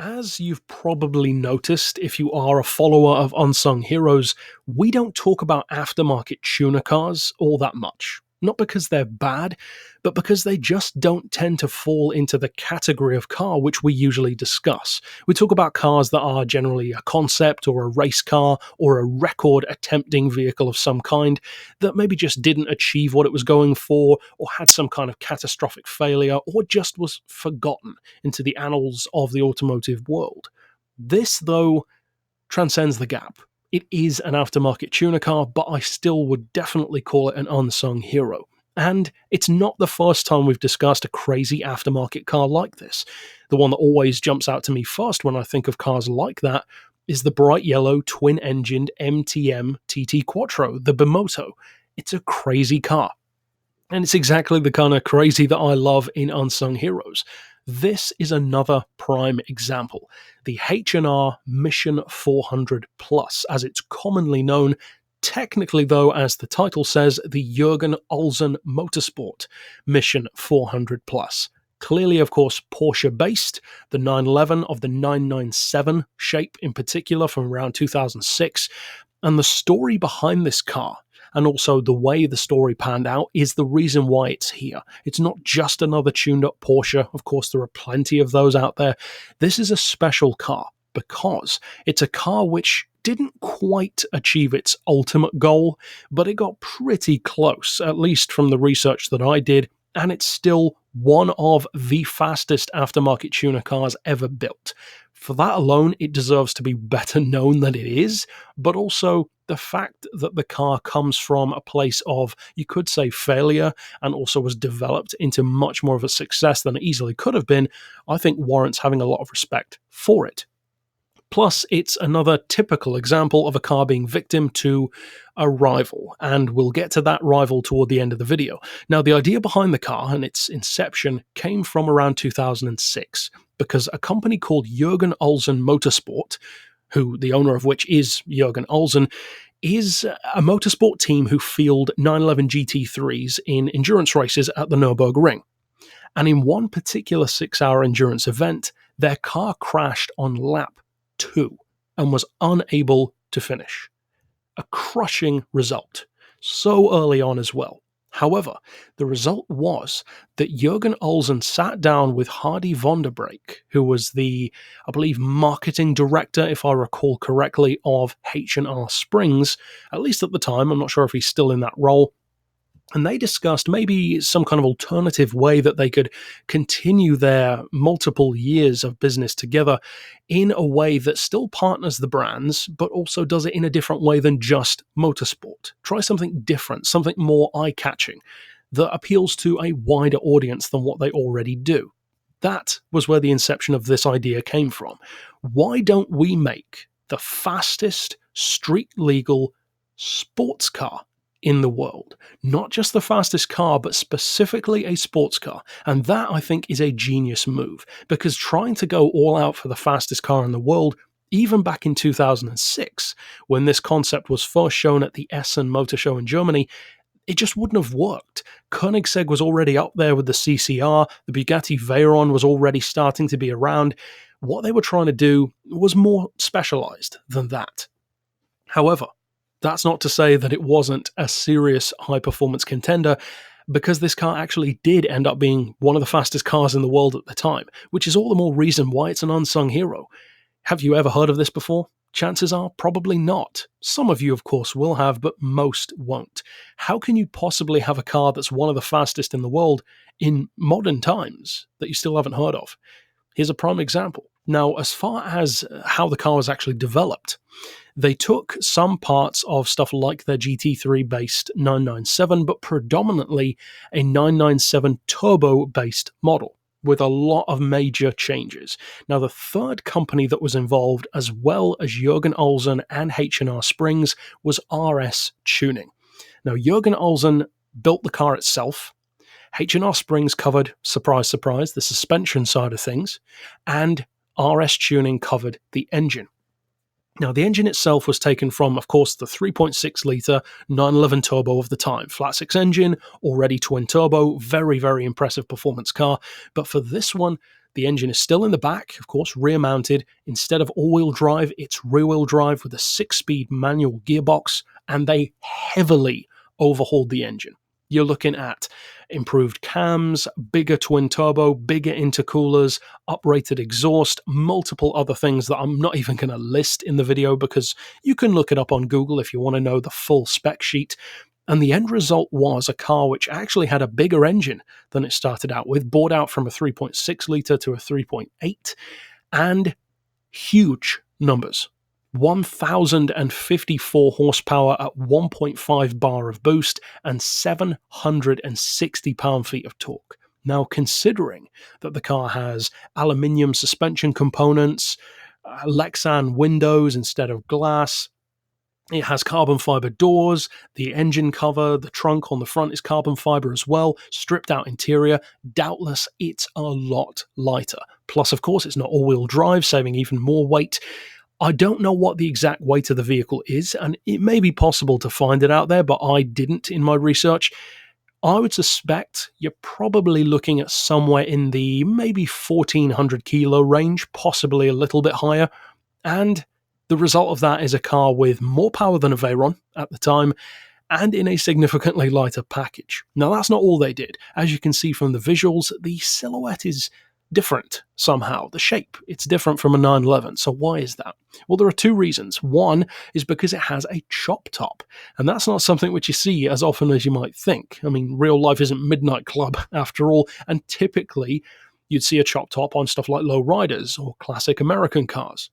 As you've probably noticed, if you are a follower of Unsung Heroes, we don't talk about aftermarket tuner cars all that much. Not because they're bad, but because they just don't tend to fall into the category of car which we usually discuss. We talk about cars that are generally a concept or a race car or a record attempting vehicle of some kind that maybe just didn't achieve what it was going for, or had some kind of catastrophic failure, or just was forgotten into the annals of the automotive world. This, though, transcends the gap. It is an aftermarket tuner car, but I still would definitely call it an unsung hero. And it's not the first time we've discussed a crazy aftermarket car like this. The one that always jumps out to me first when I think of cars like that is the bright yellow twin-engined MTM TT Quattro, the Bimoto. It's a crazy car. And it's exactly the kind of crazy that I love in Unsung Heroes. This is another prime example. The H&R Mission 400 Plus, as it's commonly known, technically though, as the title says, the Jürgen Alzen Motorsport Mission 400 Plus. Clearly, of course, Porsche-based, the 911 of the 997 shape in particular from around 2006, and the story behind this car, and also the way the story panned out, is the reason why it's here. It's not just another tuned-up Porsche. Of course, there are plenty of those out there. This is a special car because it's a car which didn't quite achieve its ultimate goal, but it got pretty close, at least from the research that I did, and it's still one of the fastest aftermarket tuner cars ever built. For that alone, it deserves to be better known than it is, but also the fact that the car comes from a place of, you could say, failure, and also was developed into much more of a success than it easily could have been, I think warrants having a lot of respect for it. Plus, it's another typical example of a car being victim to a rival, and we'll get to that rival toward the end of the video. Now, the idea behind the car and its inception came from around 2006, because a company called Jürgen Alzen Motorsport, who the owner of which is Jürgen Alzen, is a motorsport team who field 911 GT3s in endurance races at the Nürburgring. And in one particular 6-hour endurance event, their car crashed on lap 2 and was unable to finish. A crushing result, so early on as well. However, the result was that Jürgen Alzen sat down with Hardy Vonderbreek, who was the, I believe, marketing director, if I recall correctly, of RSprings, at least at the time. I'm not sure if he's still in that role. And they discussed maybe some kind of alternative way that they could continue their multiple years of business together in a way that still partners the brands, but also does it in a different way than just motorsport. Try something different, something more eye-catching that appeals to a wider audience than what they already do. That was where the inception of this idea came from. Why don't we make the fastest street-legal sports car in the world? Not just the fastest car, but specifically a sports car. And that, I think, is a genius move, because trying to go all out for the fastest car in the world, even back in 2006, when this concept was first shown at the Essen Motor Show in Germany, it just wouldn't have worked. Koenigsegg was already up there with the CCR, the Bugatti Veyron was already starting to be around. What they were trying to do was more specialized than that. However, that's not to say that it wasn't a serious high-performance contender, because this car actually did end up being one of the fastest cars in the world at the time, which is all the more reason why it's an unsung hero. Have you ever heard of this before? Chances are probably not. Some of you, of course, will have, but most won't. How can you possibly have a car that's one of the fastest in the world in modern times that you still haven't heard of? Here's a prime example. Now, as far as how the car was actually developed, they took some parts of stuff like their GT3-based 997, but predominantly a 997 turbo-based model with a lot of major changes. Now, the third company that was involved, as well as Jürgen Alzen and RSprings, was RS Tuning. Now, Jürgen Alzen built the car itself. RSprings covered, surprise, surprise, the suspension side of things, and RS Tuning covered the engine. Now, the engine itself was taken from, of course, the 3.6-litre 911 turbo of the time. Flat-six engine, already twin-turbo, very, very impressive performance car. But for this one, The engine is still in the back, of course, rear-mounted. Instead of all-wheel drive, it's rear-wheel drive with a 6-speed manual gearbox, and they heavily overhauled the engine. You're looking at improved cams, bigger twin turbo, bigger intercoolers, uprated exhaust, multiple other things that I'm not even going to list in the video because you can look it up on Google if you want to know the full spec sheet. And the end result was a car which actually had a bigger engine than it started out with, bought out from a 3.6 litre to a 3.8, and huge numbers. 1,054 horsepower at 1.5 bar of boost and 760 pound-feet of torque. Now, considering that the car has aluminium suspension components, Lexan windows instead of glass, it has carbon fiber doors, the engine cover, the trunk on the front is carbon fiber as well, stripped out interior, doubtless it's a lot lighter. Plus, of course, it's not all-wheel drive, saving even more weight. I don't know what the exact weight of the vehicle is, and it may be possible to find it out there, but I didn't in my research. I would suspect you're probably looking at somewhere in the maybe 1,400 kilo range, possibly a little bit higher, and the result of that is a car with more power than a Veyron at the time, and in a significantly lighter package. Now, that's not all they did. As you can see from the visuals, the silhouette is different somehow. The shape, it's different from a 911. So why is that? Well, there are two reasons. One is because it has a chop top, and that's not something which you see as often as you might think. I mean, real life isn't Midnight Club after all, and typically you'd see a chop top on stuff like lowriders or classic American cars.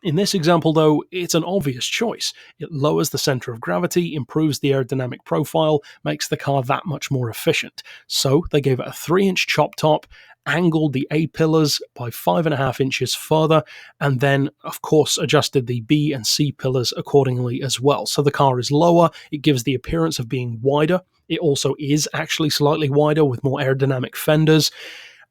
In this example, though, it's an obvious choice. It lowers the center of gravity, improves the aerodynamic profile, makes the car that much more efficient. So they gave it a 3-inch chop top, angled the A-pillars by 5.5 inches further, and then, of course, adjusted the B and C pillars accordingly as well. So the car is lower, it gives the appearance of being wider. It also is actually slightly wider with more aerodynamic fenders.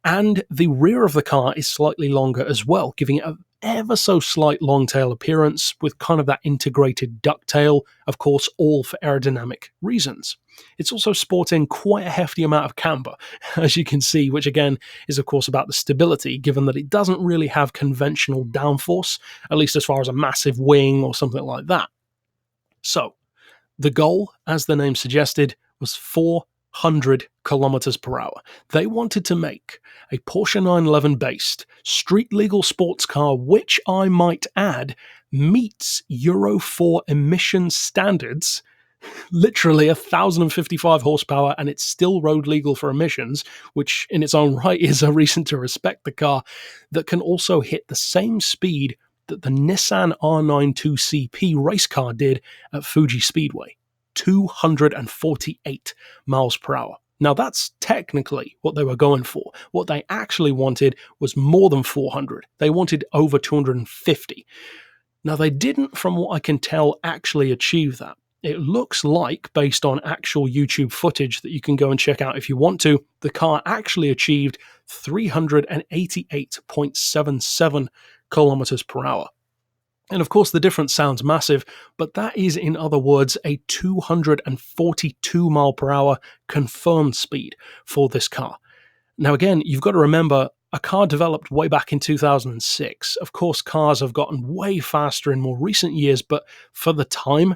And the rear of the car is slightly longer as well, giving it an ever so slight long tail appearance with kind of that integrated ducktail, of course, all for aerodynamic reasons. It's also sporting quite a hefty amount of camber, as you can see, which again is of course about the stability, given that it doesn't really have conventional downforce, at least as far as a massive wing or something like that. So, the goal, as the name suggested, was 400 kilometers per hour. They wanted to make a Porsche 911 based street legal sports car, which I might add meets Euro 4 emission standards, literally 1,055 horsepower, and it's still road legal for emissions, which in its own right is a reason to respect the car, that can also hit the same speed that the Nissan R92CP race car did at Fuji Speedway. 248 miles per hour. Now, that's technically what they were going for. What they actually wanted was more than 400. They wanted over 250. Now, they didn't, from what I can tell, actually achieve that. It looks like, based on actual YouTube footage that you can go and check out if you want to, the car actually achieved 388.77 kilometers per hour. And of course, the difference sounds massive, but that is, in other words, a 242 mile per hour confirmed speed for this car. Now, again, you've got to remember, a car developed way back in 2006. Of course, cars have gotten way faster in more recent years, but for the time,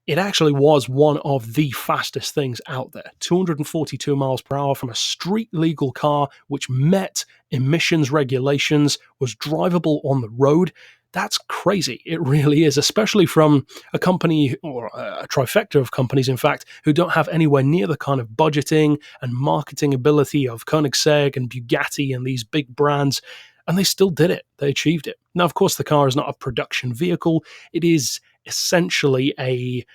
it actually was one of the fastest things out there. 242 miles per hour from a street legal car, which met emissions regulations, was drivable on the road. That's crazy. It really is, especially from a company, or a trifecta of companies, in fact, who don't have anywhere near the kind of budgeting and marketing ability of Koenigsegg and Bugatti and these big brands, and they still did it. They achieved it. Now, of course, the car is not a production vehicle. It is essentially a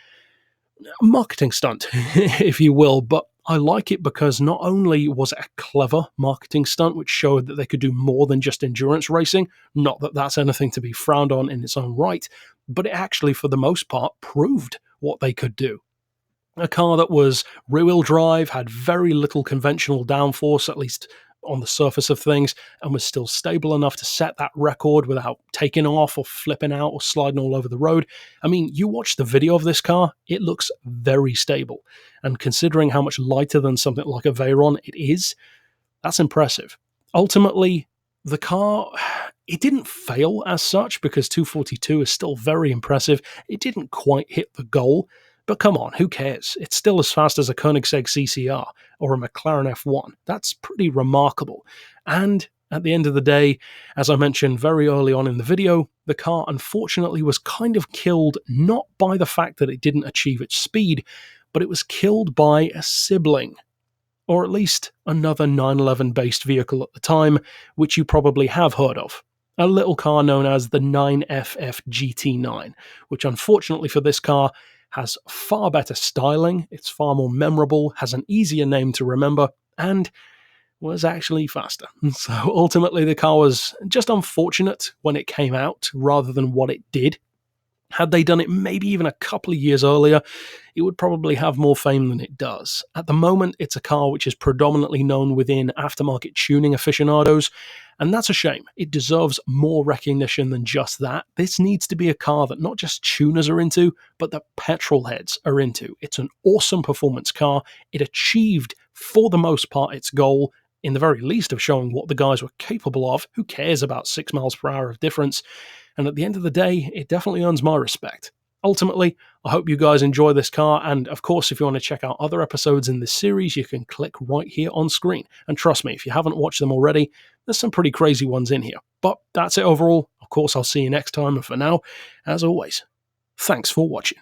marketing stunt, if you will, but I like it because not only was it a clever marketing stunt, which showed that they could do more than just endurance racing, not that that's anything to be frowned on in its own right, but it actually, for the most part, proved what they could do. A car that was rear-wheel drive, had very little conventional downforce, at least on the surface of things, and was still stable enough to set that record without taking off or flipping out or sliding all over the road. I mean, you watch the video of this car, it looks very stable. And considering how much lighter than something like a Veyron it is, that's impressive. Ultimately, the car, it didn't fail as such because 242 is still very impressive. It didn't quite hit the goal, but come on, who cares? It's still as fast as a Koenigsegg CCR or a McLaren F1. That's pretty remarkable. And at the end of the day, as I mentioned very early on in the video, the car unfortunately was kind of killed not by the fact that it didn't achieve its speed, but it was killed by a sibling, or at least another 911-based vehicle at the time, which you probably have heard of. A little car known as the 9FF GT9, which unfortunately for this car has far better styling, it's far more memorable, has an easier name to remember, and was actually faster. So ultimately the car was just unfortunate when it came out rather than what it did. Had they done it maybe even a couple of years earlier, it would probably have more fame than it does. At the moment, it's a car which is predominantly known within aftermarket tuning aficionados, and that's a shame. It deserves more recognition than just that. This needs to be a car that not just tuners are into, but that petrol heads are into. It's an awesome performance car. It achieved, for the most part, its goal, in the very least of showing what the guys were capable of. Who cares about 6 miles per hour of difference? And at the end of the day, it definitely earns my respect. Ultimately, I hope you guys enjoy this car, and of course, if you want to check out other episodes in this series, you can click right here on screen. And trust me, if you haven't watched them already, there's some pretty crazy ones in here. But that's it overall. Of course, I'll see you next time, and for now, as always, thanks for watching.